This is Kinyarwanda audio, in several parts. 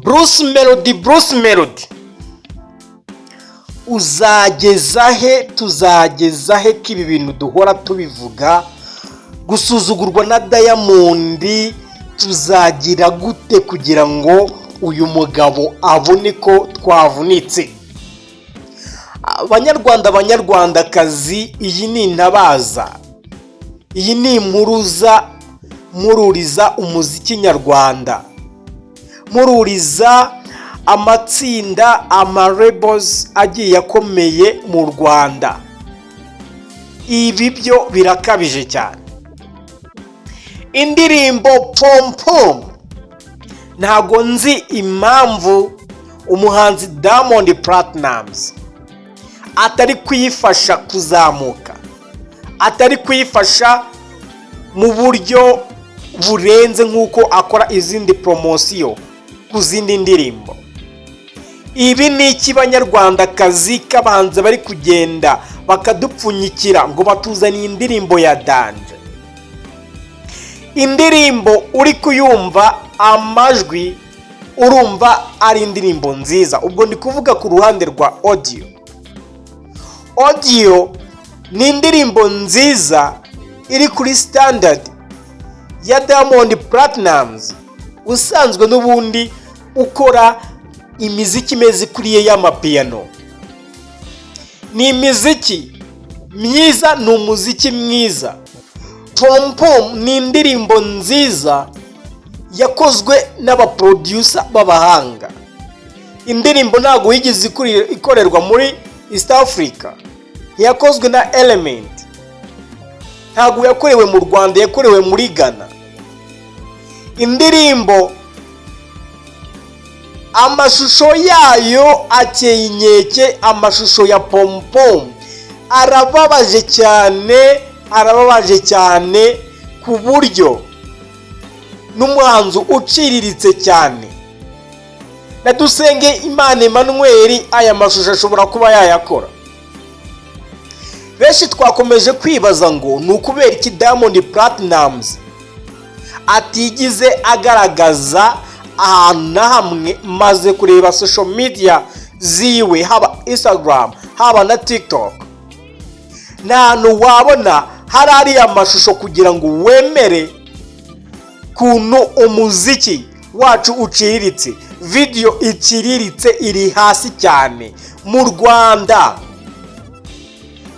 Bruce Melodie tuzageza he ko ibi bintu duhora tubivuga, gusuzugurwa na Diamond tuzagira gute kugira ngo uyu mugabo abone ko twavunitse? Abanyarwandakazi, iyi ni intabaza, iyi ni impuruza mururiza umuziki nyarwanda, mururiza amatsinda, amarebozi agiye akomeye mu Rwanda. Ibi byo birakabije cyane. Indirimbo pom ntago nzi impamvu umuhanzi Diamond Platnmuz atari kuyifasha kuzamuka, atari kuyifasha mu buryo burenze nk'uko akora izindi promosiyo ku zindi ndirimbo. Ibi ni iki banyarwandakazi k'abahanzi bari kugenda bakadupfunyikira ngo batuzaniye indirimbo ya danje? Indirimbo uri kuyumva amajwi urumva ari indirimbo nziza. Ubwo ndi kuvuga ku ruhande rwa audio ni indirimbo nziza iri kuri standard ya Diamond Platnmuz usanzwe n'ubundi ukora imiziki imeze kuriye y'amapiano. Ni imiziki myiza, ni umuziki mwiza. Pom ni indirimbo nziza yakozwe n'abaproducer b'abahanga. Indirimbo ntago yigeze ikorerwa muri East Africa, yakozwe na Element, ntago yakorewe mu Rwanda, yakorewe muri Ghana. Indirimbo amashusho yayo akeye inkeke, amashusho ya pom arababaje cyane ku buryo n'umuhanzi uciriritse cyane na Dusenge Imana Emmanuel aya mashusho ashobora kuba yayakora. Benshi twakomeje kwibaza ngo ni ukubera iki Diamond Platnmuz atigize agaragaza ahantu na hamwe, maze kureba social media ziwe, haba Instagram haba na TikTok, nta hantu wabona hari ariya mashusho kugira ngo wemere kuntu umuziki wacu uciriritse, video iciriritse, iri hasi cyane mu Rwanda.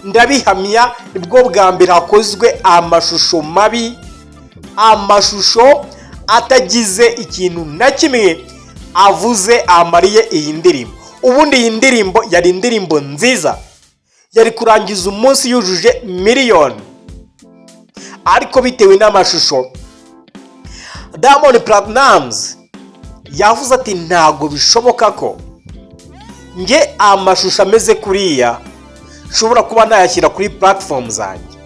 Ndabihamya nibwo bwa mbere hakozwe amashusho mabi, amashusho atagize ikintu na kimwe avuze amariye iyi ndirimbo. Ubundi iyi ndirimbo yari indirimbo nziza, yari kurangiza umunsi yujuje miliyoni, ariko bitewe n'amashusho Diamond Platnmuz yavuze ati ntago bishoboka ko nge amashusho ameze kuriya nshobora kuba nayashyira kuri platform zanjye.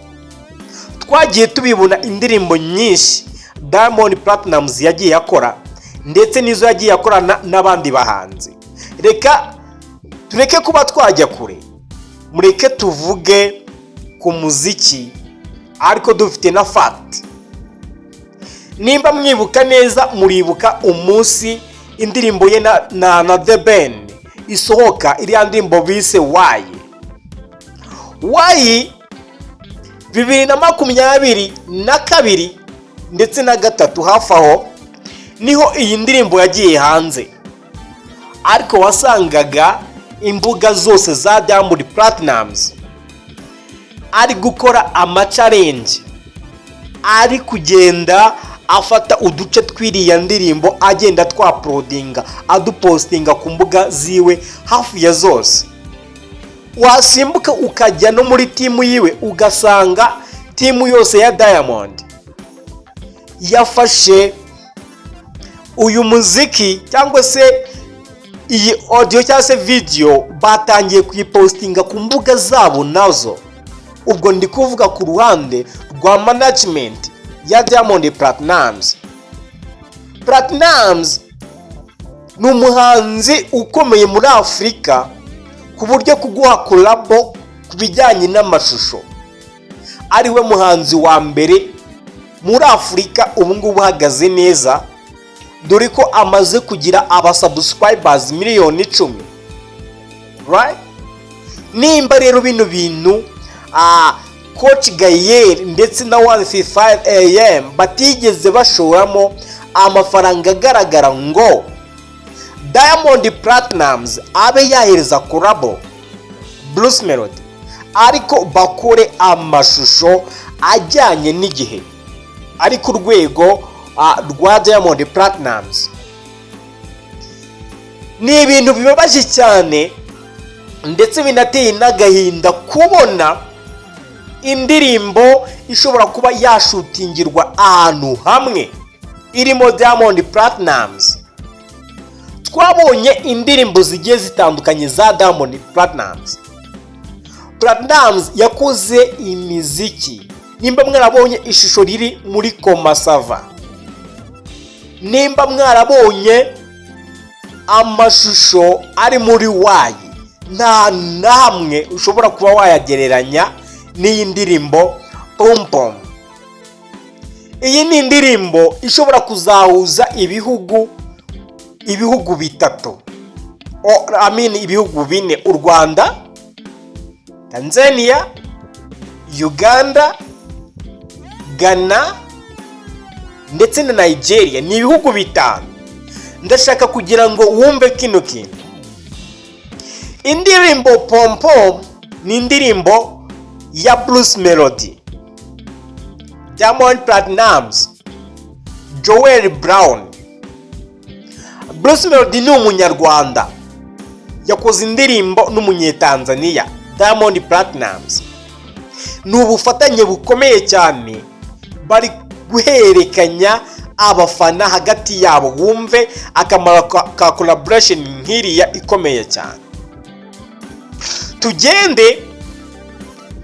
Twagiye tubibona indirimbo nyinshi Diamond Platnmuz yagiye akora, ndetse nizo yagiye akorana n'abandi bahanzi. Reka tureke kuba twajya kure, mureke tuvuge ku muziki ariko dufite na fact. Nimba mwibuka neza, muribuka umunsi indirimbo ye na The Ben isohoka, iriya ndirimbo bise Why 2022 ndetse na 3 hafi aho niho iyi ndirimbo yagiye hanze. Ariko wasangaga imbuga zose za Diamond Platnmuz ari gukora ama-challenge, ari kugenda afata uduce twiriya ndirimbo agenda twaplodinga, adupostinga ku mbuga ziwe hafi ya zose. Wasimbuka ukajya no muri timu yiwe ugasanga timu yose ya Diamond yafashe uyu muziki cyangwa se iyi audio cyangwa se video, batangiye kuyipostinga ku mbuga zabo nazo. Ubwo ndi kuvuga ku ruhande rwa management ya Diamond Platnmuz. Platnmuz ni umuhanzi ukomeye muri Afurika ku buryo kuguha collabo ku bijyanye n'amashusho ari we muhanzi wa mbere muri Afurika ubu ngubu uhagaze neza, dore ko amaze kugira abasubscribers miliyoni 10, right? Nimba rero bino bintu Coach Gaël ndetse na 155 AM batigeze bashoramo amafaranga agaragara ngo Diamond Platnumz abe yahereza collabo Bruce Melodie, ariko bakore amashusho ajyanye n'igihe ari ku rwego rwa Diamond Platnumz. Ni ibintu bibabaje cyane ndetse binateye n'agahinda kubona indirimbo ishobora kuba yashutingirwa ahantu hamwe irimo Diamond Platnumz. Twabonye indirimbo zigiye zitandukanye za Diamond Platnumz. Platnumz yakoze imiziki. Nimba mwarabonye ishusho riri muri Komasava, nimba mwarabonye amashusho ari muri Wayi, nta namwe ushobora kuba wayagereranya n'iyi ndirimbo Pom. Iyi ni indirimbo ishobora kuzahuza ibihugu bitatu, ibihugu bine: u Rwanda, Tanzania, Uganda, Ghana ndetse na Nigeria. Ni ibihugu bitanu. Ndashaka kugira ngo wumve kino kintu. Indirimbo Pom ni indirimbo ya Bruce Melodie, Diamond Platnumz, Joel Brown. Bruce Melodie ni umunyarwanda, yakoze indirimbo n'umunyetanzania Diamond Platnumz. Ni ubufatanye bukomeye cyane, bari guhererekanya abafana hagati yabo. Wumve akamaro ka collaboration nkiriya ikomeye cyane. Tugende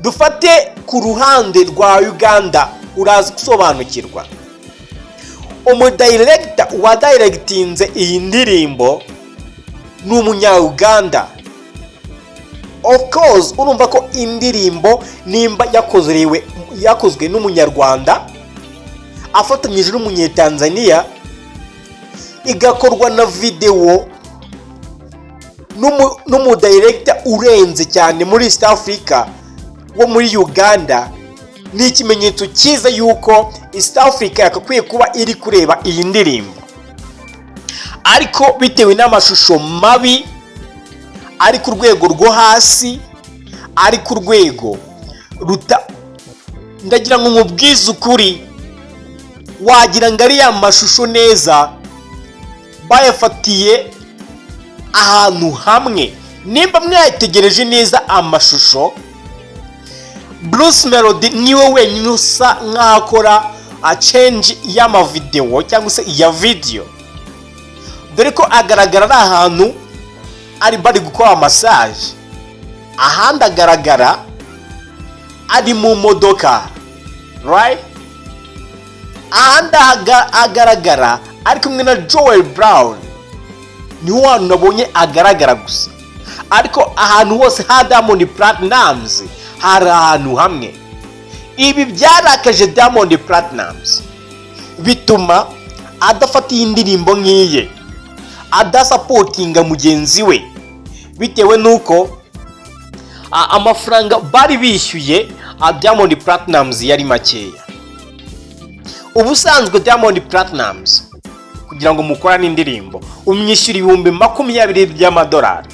dufate ku ruhande rwa Uganda, urazi gusobanukirwa. Umudirector wa directinze iyi ndirimbo ni umunya-Uganda. Of course urumva ko indirimbo nimba yakozwe n'umunyarwanda afatanyije n'umunyetanzania, igakorwa na video n'umudirector urenze cyane muri East Africa wo muri Uganda, ni ikimenyetso cyiza yuko East Africa yakakwiye kuba iri kureba iyi ndirimbo. Ariko bitewe n'amashusho mabi ari ku rwego rwo hasi, ari ku rwego ndagira ngo mubwize ukuri, wagira ngo ari ya mashusho neza bayafatiye ahantu hamwe. Nimba mwayitegereje neza amashusho, Bruce Melodie niwe wenyine usa nk'akora change y'amavideo cyangwa se ya video, dore ko agaragara ari ahantu ari bari gukora massage, ahandi agaragara ari mu modoka, right? Ahandi agaragara ari kumwe na Joel Brown, niho hantu nabonye agaragara gusa. Ariko ahantu hose ha Diamond Platnumz hari ahantu hamwe. Ibi byarakaje Diamond Platnumz, bituma adafata indirimbo nk'iye, adasupportinga mugenzi we, bitewe nuko amafaranga bari bishyuye Diamond Platnumz yari makeya. Ubusanzwe Diamond Platnumz kugira ngo mukorane indirimbo umwishyura ibihumbi 20 by'amadolari,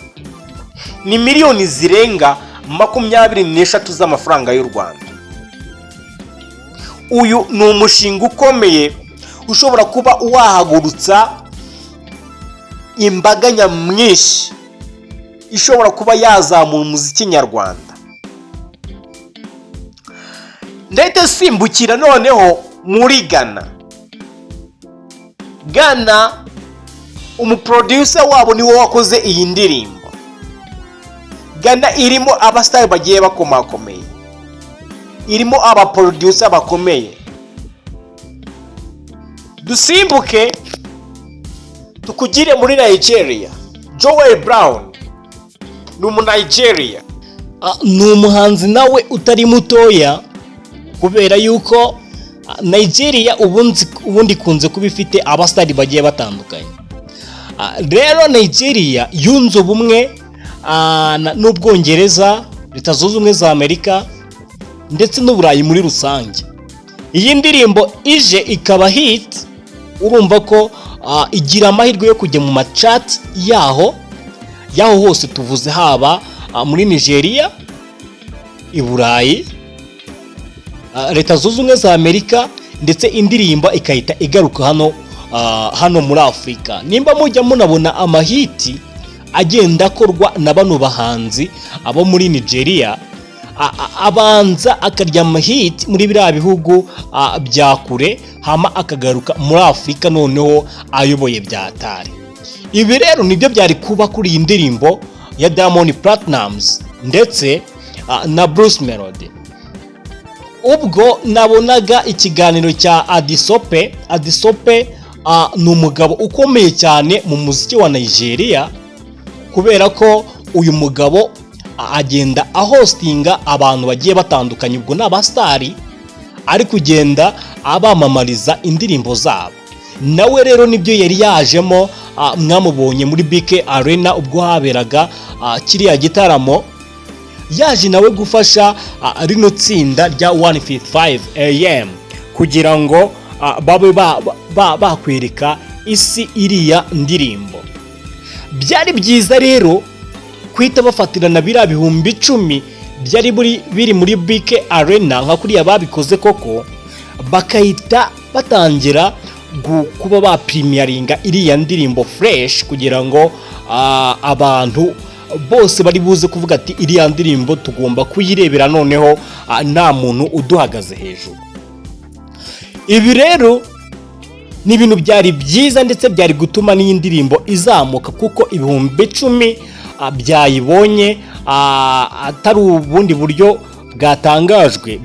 ni miliyoni zirenga 23 z'amafaranga y'u Rwanda. Uyu ni umushinga ukomeye ushobora kuba wahagurutsa imbaga nyamwinshi, ishobora kuba yazamura umuziki nyarwanda. Ndahita simbukira noneho muri Ghana, umuproducer wabo niwe wakoze iyi ndirimbo. Ghana irimo abastar bagiye bakomakomeye, irimo abaproducer bakomeye. Dusimbuke tukugire muri Nigeria. Joel Brown ni umu-Nigeria, ni umuhanzi nawe utari mutoya, kubera yuko Nigeria ubundi kunze kuba ifite abasitari bagiye batandukanye. Rero Nigeria yunze ubumwe n'Ubwongereza, Leta Zunze Ubumwe za Amerika ndetse n'Uburayi muri rusange. Iyi ndirimbo ije ikaba hit, urumva ko igira amahirwe yo kujya mu machat yaho hose tuvuze, haba muri Nigeria, i Burayi, Leta Zunze Ubumwe za Amerika, ndetse indirimbo ikahita igaruka hano muri Afurika. Nimba mujya munabona amahiti agenda akorwa na bano bahanzi abo muri Nigeria, abanza akarya amahiti muri biriya bihugu bya kure, hama akagaruka muri Afurika noneho ayoboye byatari. Ibi rero nibyo byari kuba kuri iyi ndirimbo ya Diamond Platnumz ndetse na Bruce Melodie. Ubwo nabonaga ikiganiro cya Adisope ni umugabo ukomeye cyane mu muziki wa Nigeria, kubera ko uyu mugabo agenda ahostinga abantu bagiye batandukanye, ubwo n'abastari ari kugenda abamamariza indirimbo zabo. Nawe rero nibyo yari yajemo, mwamubonye muri BK Arena ubwo haberaga kiriya gitaramo, yaje nawe gufasha rino tsinda rya 155 AM kugira ngo babe bakwereka isi iriya ndirimbo. Byari byiza rero kwita bafatirana biriya bihumbi 10 byari biri muri BK Arena nka kuriya babikoze koko, bakahita batangira kuba ba premieringa iriya ndirimbo fresh, kugira ngo abantu bose bari buze kuvuga ati iriya ndirimbo tugomba kuyirebera noneho nta muntu uduhagaze hejuru. Ibi rero ni ibintu byari byiza ndetse byari gutuma n'iyi ndirimbo izamuka, kuko ibihumbi 10 byayibonye atari ubundi buryo bwatangajwe.